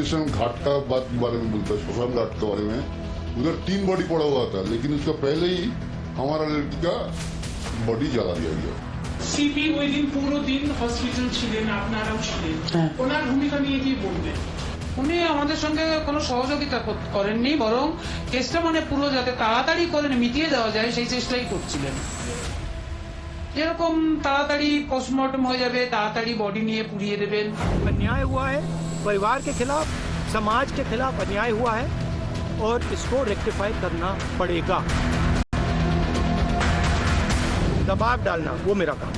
Station घाट का बारे में बोलता है, शमशान घाट के बारे में। उधर 3 बॉडी पड़ा हुआ था, लेकिन उसका पहले ही हमारा लड़की का बॉडी जला दिया गया। সিপি ওই দিন পুরো দিন হসপিটাল ছিলেন, আপনারাও ছিলেন, ওনার ভূমিকা নিয়ে কি বলবেন? উনি আমাদের সঙ্গে কোনো সহযোগিতা করেননি, বরং চেষ্টা পুরো যাতে তাড়াতাড়ি করে মিটিয়ে দেওয়া যায় সেই চেষ্টাই করছিলেন। যেরকম তাড়াতাড়ি পোস্টমর্টম হয়ে যাবে, তাড়াতাড়ি বডি নিয়ে পুড়িয়ে দেবেন। अन्याय हुआ है, परिवार के खिलाफ, समाज के खिलाफ अन्याय हुआ है और इसको रेक्टिफाई करना पड़ेगा। दबाव डालना वो मेरा काम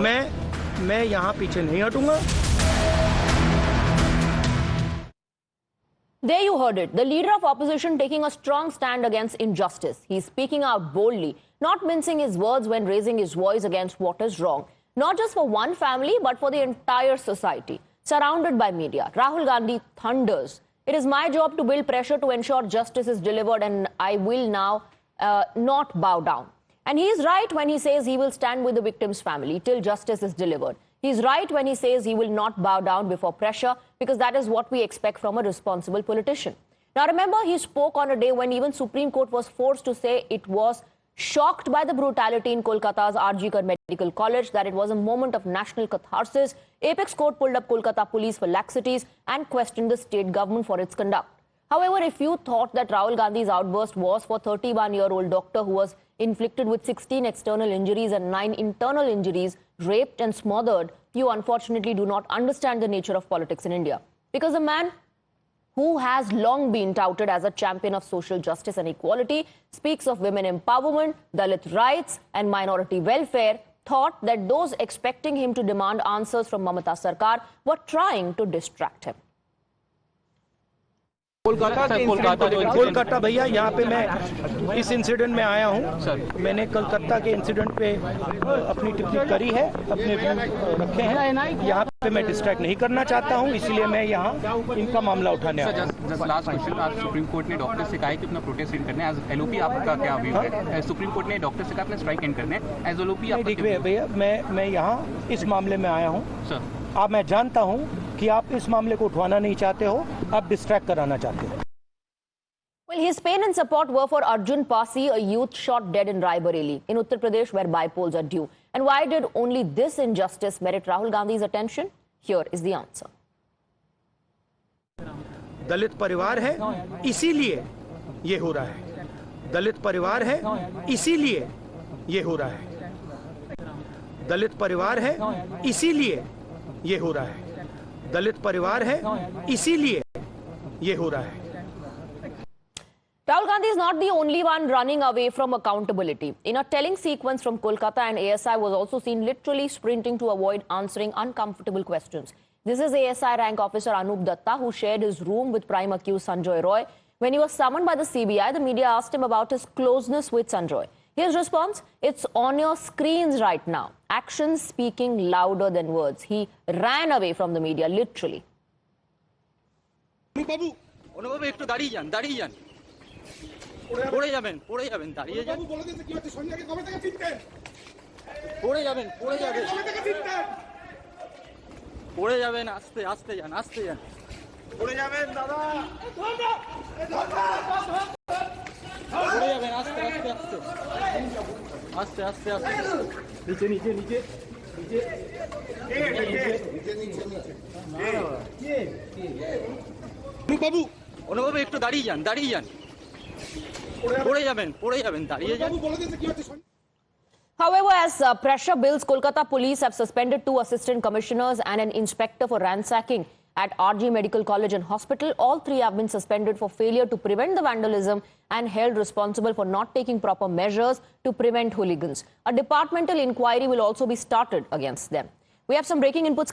है। मैं यहाँ पीछे नहीं हटूंगा। There you heard it. The leader of opposition taking a strong stand against injustice. He's speaking out boldly, not mincing his words when raising his voice against what is wrong. Not just for one family, but for the entire society. Surrounded by media, Rahul Gandhi thunders. It is my job to build pressure to ensure justice is delivered, and I will now not bow down. And he is right when he says he will stand with the victim's family till justice is delivered. He's right when he says he will not bow down before pressure, because that is what we expect from a responsible politician. Now remember, he spoke on a day when even Supreme Court was forced to say it was shocked by the brutality in Kolkata's R.G. Kar Medical College, that it was a moment of national catharsis. Apex Court pulled up Kolkata police for laxities and questioned the state government for its conduct. However, if you thought that Rahul Gandhi's outburst was for 31-year-old doctor who was inflicted with 16 external injuries and 9 internal injuries, raped and smothered, you unfortunately do not understand the nature of politics in India. Because a man who has long been touted as a champion of social justice and equality, speaks of women empowerment, Dalit rights and minority welfare, thought that those expecting him to demand answers from Mamata Sarkar were trying to distract him. Kolkata भैया, यहाँ पे मैं इस incident में आया हूँ। मैंने कलकत्ता के इंसिडेंट पे अपनी टिप्पणी करी है, अपने व्यू रखे हैं। यहाँ पे मैं डिस्ट्रैक्ट नहीं करना चाहता हूँ, इसलिए मैं यहाँ इनका मामला उठाने आया हूँ। लास्ट क्वेश्चन, आज सुप्रीम कोर्ट ने डॉक्टर से कहा है कि अपना प्रोटेस्ट एंड करना है। एज एलओपी आपका क्या व्यू है? सुप्रीम कोर्ट ने डॉक्टर से कहा अपना स्ट्राइक एंड करना है। एज एलओपी आप देखिए भैया, मैं यहाँ इस मामले में आया हूँ। आप, मैं जानता हूँ कि आप इस मामले को उठवाना नहीं चाहते हो, आप डिस्ट्रैक्ट कराना चाहते हो। Well, his pain and support were for Arjun Pasi, a youth shot dead in Raebareli, in Uttar Pradesh, where bypolls are due. And why did only this injustice merit Rahul Gandhi's attention? Here is the answer. दलित परिवार है, इसीलिए ये हो रहा है। दलित परिवार है, इसीलिए ये हो रहा है। दलित परिवार है, इसीलिए ये हो रहा है। दलित परिवार है, इसीलिए ये हो रहा है। Rahul Gandhi is not the only one running away from accountability. In a telling sequence from Kolkata, and ASI was also seen literally sprinting to avoid answering uncomfortable questions. This is ASI rank officer Anup Datta, who shared his room with prime accused Sanjoy Roy. When he was summoned by the CBI, the media asked him about his closeness with Sanjoy. His response: "It's on your screens right now. Actions speaking louder than words." He ran away from the media, literally. পড়ে যাবেন দাঁড়িয়ে যান। পড়ে যাবেন পড়ে যাবেন, আস্তে যান। পড়ে যাবেন দাদা, পড়ে যাবেন, আস্তে নিচে অনুবাবু একটু দাঁড়িয়ে যান। However, as pressure builds, Kolkata police have suspended 2 assistant commissioners and an inspector for ransacking at RG Medical College and Hospital. All 3 have been suspended for failure to prevent the vandalism and held responsible for not taking proper measures to prevent hooligans. A departmental inquiry will also be started against them. We have some breaking inputs